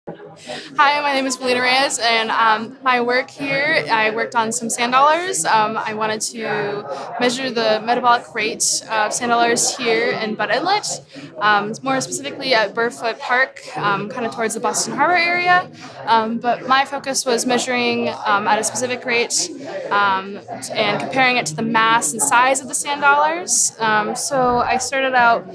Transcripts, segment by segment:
Hi, my name is Malena Reyes, and my work here, I worked on some sand dollars. I wanted to measure the metabolic rate of sand dollars here in Bud Inlet, more specifically at Burfoot Park, kind of towards the Boston Harbor area. But my focus was measuring at a specific rate and comparing it to the mass and size of the sand dollars. So I started out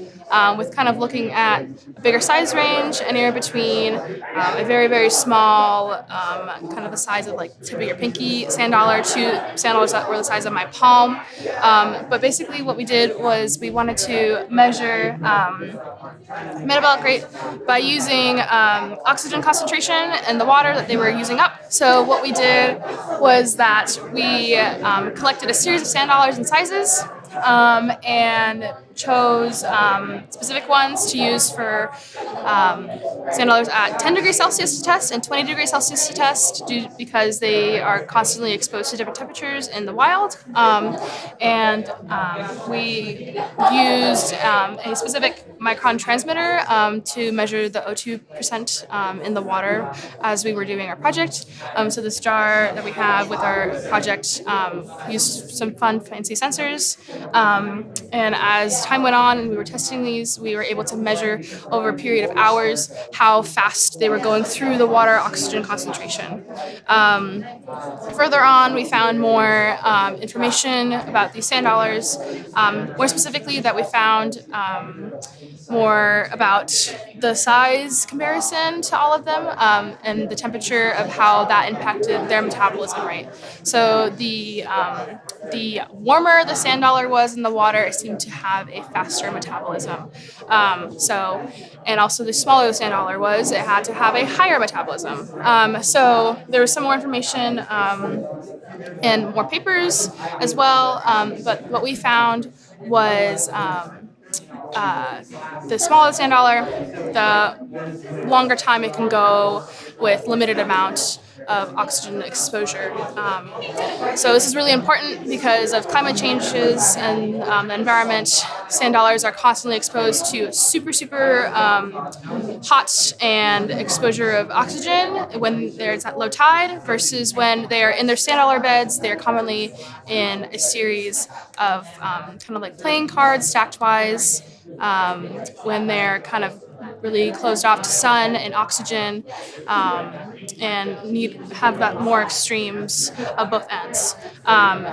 with kind of looking at a bigger size range, anywhere between a very, very small, kind of the size of like tip of your pinky sand dollar to sand dollars that were the size of my palm. But basically, what we did was we wanted to measure metabolic rate by using oxygen concentration in the water that they were using up. So what we did was that we collected a series of sand dollars in sizes and chose specific ones to use for sand dollars at 10 degrees Celsius to test and 20 degrees Celsius to test because they are constantly exposed to different temperatures in the wild. And we used a specific micron transmitter to measure the O2% in the water as we were doing our project. So this jar that we have with our project used some fun, fancy sensors. And as time went on and we were testing these, we were able to measure over a period of hours how fast they were going through the water oxygen concentration. Further on, we found more information about these sand dollars, more specifically that we found more about the size comparison to all of them and the temperature of how that impacted their metabolism rate. So the warmer the sand dollar was in the water, it seemed to have a faster metabolism. And also the smaller the sand dollar was, it had to have a higher metabolism. So there was some more information and more papers as well. But what we found was the smaller the sand dollar, the longer time it can go with limited amount of oxygen exposure. So this is really important because of climate changes and the environment. Sand dollars are constantly exposed to super hot and exposure of oxygen when they're at low tide versus when they are in their sand dollar beds. They are commonly in a series of kind of like playing cards stacked wise when they're kind of really closed off to sun and oxygen and have that more extremes of both ends.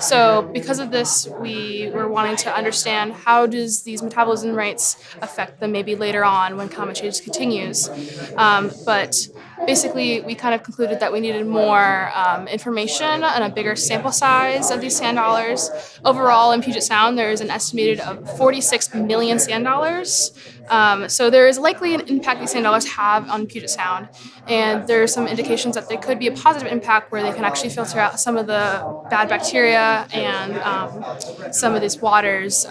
So because of this, we were wanting to understand how does these metabolism rates affect them maybe later on when climate change continues. But basically, we kind of concluded that we needed more information and a bigger sample size of these sand dollars. Overall, in Puget Sound, there is an estimated of 46 million sand dollars. So there is likely an impact these sand dollars have on Puget Sound, and there are some indications that there could be a positive impact where they can actually filter out some of the bad bacteria and some of these waters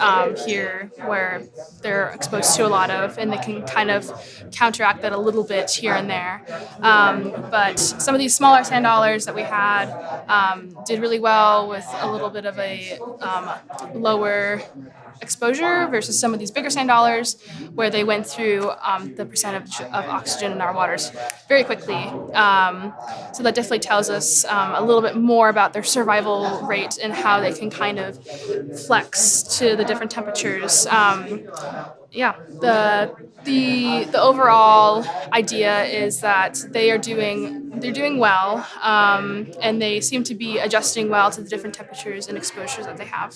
here where they're exposed to a lot of, and they can kind of counteract that a little bit here and there. But some of these smaller sand dollars that we had did really well with a little bit of a lower exposure versus some of these bigger sand dollars where they went through the percentage of oxygen in our waters very quickly. So that definitely tells us a little bit more about their survival rate and how they can kind of flex to the different temperatures. The overall idea is that they're doing well, and they seem to be adjusting well to the different temperatures and exposures that they have.